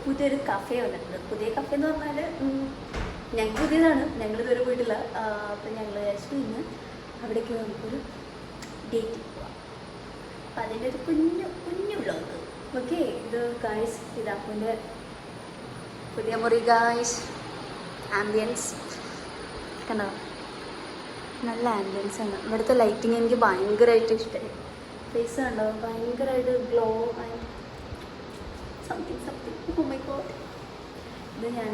പുതിയൊരു കഫേ വന്നിട്ടുണ്ട്. പുതിയ കഫേ എന്ന് പറഞ്ഞാൽ ഞങ്ങൾക്ക് പുതിയതാണ്, ഞങ്ങളിതുവരെ പോയിട്ടില്ല. അപ്പം ഞങ്ങൾ വിചാരിച്ചു ഇന്ന് അവിടേക്ക് നമുക്കൊരു ഡേറ്റ് പോവാം. അപ്പം അതിൻ്റെ ഒരു കുഞ്ഞു കുഞ്ഞു വ്ളോഗ്. ഓക്കെ, ഇത് ഗായ്സ്, ഇതാപ്പിൻ്റെ പുതിയ മുറി ഗായ്സ്. ആംബിയൻസ് കണ്ടോ, നല്ല ആംബിയൻസ് ആണ്. ഇവിടുത്തെ ലൈറ്റിങ് എനിക്ക് ഭയങ്കരമായിട്ട് ഇഷ്ടമായി. ഫേസ് കണ്ടോ, ഭയങ്കരമായിട്ട് glow and something. Oh my God. ഇത് ഞാൻ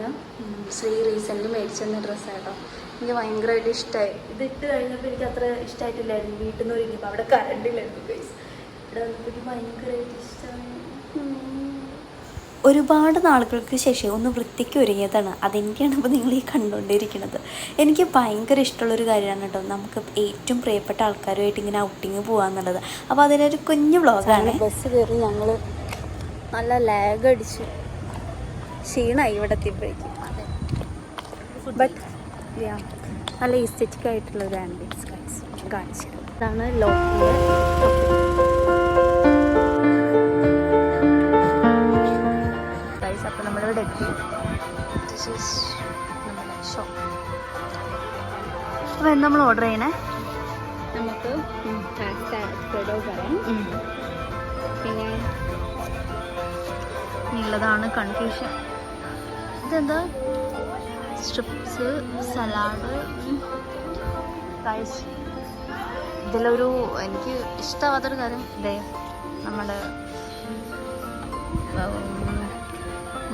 ശ്രീ റീസെൻ്റ് മേടിച്ചെന്ന ഡ്രസ്സായിട്ടോ. എനിക്ക് ഭയങ്കരമായിട്ട് ഇഷ്ടമായി. ഇത് ഇട്ട് കഴിഞ്ഞപ്പോൾ എനിക്ക് അത്ര ഇഷ്ടമായിട്ടില്ലായിരുന്നു. വീട്ടിൽ നിന്ന് ഒരുങ്ങിയപ്പോൾ അവിടെ കറണ്ടില്ലായിരുന്നു ഗൈസ്. ഇവിടെ വന്നപ്പോൾ എനിക്ക് ഭയങ്കരമായിട്ട് ഇഷ്ടമായി. ഒരുപാട് നാളുകൾക്ക് ശേഷം ഒന്ന് വൃത്തിക്ക് ഒരുങ്ങിയതാണ്. അതെനിക്കാണ് ഇപ്പോൾ നിങ്ങൾ ഈ കണ്ടുകൊണ്ടിരിക്കുന്നത്. എനിക്ക് ഭയങ്കര ഇഷ്ടമുള്ളൊരു കാര്യമാണ് കേട്ടോ, നമുക്ക് ഏറ്റവും പ്രിയപ്പെട്ട ആൾക്കാരുമായിട്ട് ഇങ്ങനെ ഔട്ടിങ് പോകാമെന്നുള്ളത്. അപ്പോൾ അതിനൊരു കുഞ്ഞു വ്ളോഗാണ്. ബസ് കയറി ഞങ്ങൾ നല്ല ലാഗ് അടിച്ചു ക്ഷീണമായി ഇവിടെ എത്തിയപ്പോഴേക്കും. ബട്ട് നല്ല ഈസ്തെറ്റിക് ആയിട്ടുള്ളൊരു ആംബിയൻസ് കാണിച്ചു. ഇതാണ് ലോക്കൽ. അപ്പോൾ നമ്മളിവിടെ എത്തി. ദിസ് ഈസ് നമ്മുടെ ഷോപ്പ്. അപ്പോൾ നമ്മൾ ഓർഡർ ചെയ്യണേ, നമുക്ക് പറയാം. പിന്നെ ഉള്ളതാണ് കൺഫ്യൂഷൻ. ഇതെന്താ, സ്ട്രിപ്സ്, സലാഡ്, റൈസ്. ഇതിലൊരു എനിക്ക് ഇഷ്ടമാവാത്തൊരു കാര്യം ഇതേ നമ്മുടെ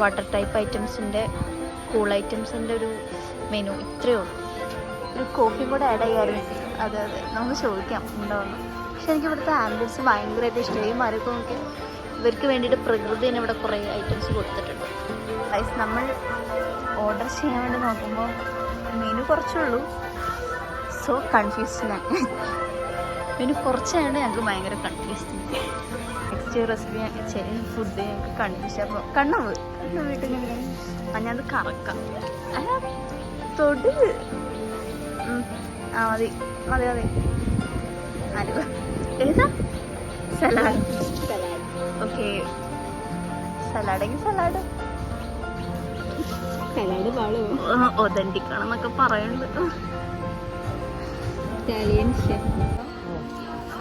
വാട്ടർ ടൈപ്പ് ഐറ്റംസിൻ്റെ, കൂൾ ഐറ്റംസിൻ്റെ ഒരു മെനു ഇത്രയേ ഉള്ളൂ. ഒരു കോഫിയും കൂടെ ആഡ് ചെയ്യാറുണ്ട്. അതെ നമുക്ക് ചോദിക്കാം ഉണ്ടാവുന്നു. പക്ഷെ എനിക്ക് ഇവിടുത്തെ ആംബിയൻസ് ഭയങ്കരമായിട്ട് ഇഷ്ടമായി. മരമൊക്കെ നോക്കി ഇവർക്ക് വേണ്ടിയിട്ട് പ്രകൃതി തന്നെ ഇവിടെ കുറേ ഐറ്റംസ് കൊടുത്തിട്ടുണ്ട്. ഗൈസ്, നമ്മൾ ഓർഡർ ചെയ്യാൻ വേണ്ടി നോക്കുമ്പോൾ മെനു കുറച്ചുള്ളൂ. സോ കൺഫ്യൂസ്ഡാണ്. മെനു കുറച്ചായതുകൊണ്ട് ഞങ്ങൾക്ക് ഭയങ്കര കൺഫ്യൂസ്ഡ്. നെക്സ്റ്റ് റെസിപ്പി ഫുഡ് ഞങ്ങൾക്ക് കൺഫ്യൂഷൻ. അപ്പോൾ കണ്ണവ് വീട്ടിൽ ഞാനത് കറക്കാം. തൊട് മതി മതി മതി. ആലുവ ഏതാ സലാഡ്. ഓക്കെ, സലാഡെങ്കിൽ സലാഡ്. സലാഡ് പാടുമോ, ഒതന്റിക് ആണെന്നൊക്കെ പറയുന്നുണ്ട്. Italian chef.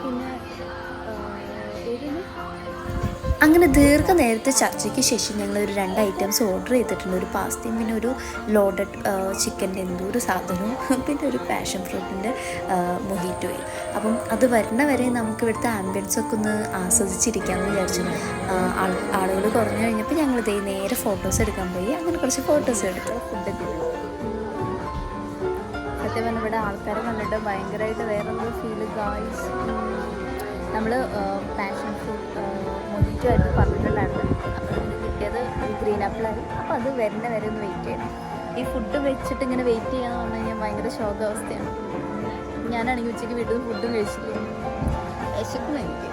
പിന്നെ അങ്ങനെ ദീർഘനേരത്തെ ചർച്ചയ്ക്ക് ശേഷം ഞങ്ങളൊരു 2 ഐറ്റംസ് ഓർഡർ ചെയ്തിട്ടുണ്ട്. ഒരു പാസ്തയും പിന്നെ ഒരു ലോഡഡ് ചിക്കൻ്റെ എന്തോ ഒരു സാധനവും പിന്നെ ഒരു പാഷൻ ഫ്രൂട്ടിൻ്റെ മൊഹിറ്റോയും. അപ്പം അത് വരുന്ന വരെ നമുക്ക് ഇവിടുത്തെ ആംബിയൻസൊക്കെ ഒന്ന് ആസ്വദിച്ചിരിക്കാമെന്ന് വിചാരിച്ചു. ആളുകൾ കുറഞ്ഞു കഴിഞ്ഞപ്പോൾ ഞങ്ങൾ നേരെ ഫോട്ടോസ് എടുക്കാൻ പോയി. അങ്ങനെ കുറച്ച് ഫോട്ടോസ് എടുത്തു. ഫുഡൊക്കെ സത്യം പറഞ്ഞാൽ ഇവിടെ ആൾക്കാരെ കണ്ടിട്ട് ഭയങ്കരമായിട്ട് വേറൊരു ഫീല് ഗായ്സ്. നമ്മൾ പാഷൻ ഫ്രൂട്ട് മൊജിറ്റോ ആയിട്ട് പറഞ്ഞിട്ടുണ്ടായിരുന്നു. അപ്പോൾ കിട്ടിയത് ഗ്രീൻ ആപ്പിളായി. അപ്പോൾ അത് വരുന്ന വരെ ഒന്ന് വെയിറ്റ് ചെയ്യണം. ഈ ഫുഡ് വെച്ചിട്ട് ഇങ്ങനെ വെയിറ്റ് ചെയ്യാന്ന് പറഞ്ഞു കഴിഞ്ഞാൽ ഭയങ്കര ശോകാവസ്ഥയാണ്. ഞാനാണെങ്കിൽ ഉച്ചയ്ക്ക് വീട്ടിൽ നിന്ന് ഫുഡും കഴിച്ചില്ല. വിശക്കുന്നു എനിക്ക്.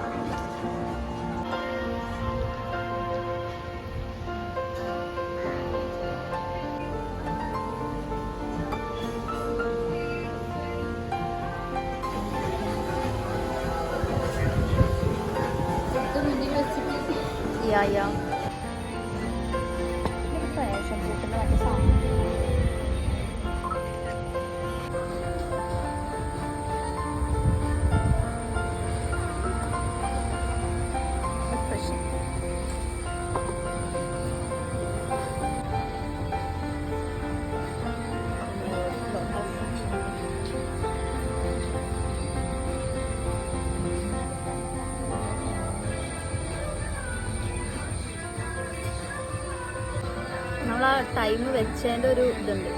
Yeah. Passion fruit മറ്റേ സാധനം. നമ്മൾ ആ ടൈം വെച്ചതിൻ്റെ ഒരു ഇതുണ്ട്.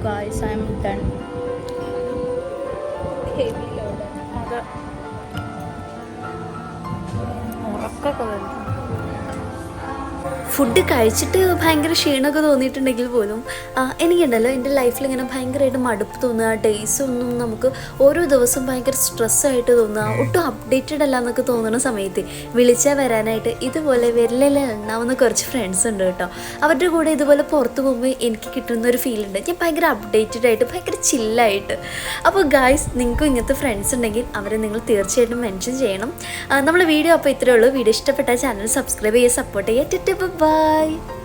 Guys, I'm done. Heavy load. ഉറക്കൊക്കെ വരും. ഫുഡ് കഴിച്ചിട്ട് ഭയങ്കര ക്ഷീണമൊക്കെ തോന്നിയിട്ടുണ്ടെങ്കിൽ പോലും എനിക്കുണ്ടല്ലോ എൻ്റെ ലൈഫിൽ ഇങ്ങനെ ഭയങ്കരമായിട്ട് മടുപ്പ് തോന്നുക, ഡേയ്സ് ഒന്നും നമുക്ക് ഓരോ ദിവസവും ഭയങ്കര സ്ട്രെസ്സായിട്ട് തോന്നുക, ഒട്ടും അപ്ഡേറ്റഡ് അല്ല എന്നൊക്കെ തോന്നുന്ന സമയത്ത് വിളിച്ചാൽ വരാനായിട്ട് ഇതുപോലെ വിരലിൽ എണ്ണാവുന്ന കുറച്ച് ഫ്രണ്ട്സ് ഉണ്ട് കേട്ടോ. അവരുടെ കൂടെ ഇതുപോലെ പുറത്ത് പോകുമ്പോൾ എനിക്ക് കിട്ടുന്ന ഒരു ഫീൽ ഉണ്ട്. ഞാൻ ഭയങ്കര അപ്ഡേറ്റഡ് ആയിട്ട് ഭയങ്കര ചില്ലായിട്ട്. അപ്പോൾ ഗായ്സ്, നിങ്ങൾക്കും ഇങ്ങനത്തെ ഫ്രണ്ട്സ് ഉണ്ടെങ്കിൽ അവരെ നിങ്ങൾ തീർച്ചയായിട്ടും മെൻഷൻ ചെയ്യണം. നമ്മളെ വീഡിയോ അപ്പോൾ ഇത്രയേ ഉള്ളൂ. വീഡിയോ ഇഷ്ടപ്പെട്ട ചാനൽ സബ്സ്ക്രൈബ് ചെയ്യുക, സപ്പോർട്ട് ചെയ്യുക. ബൈ.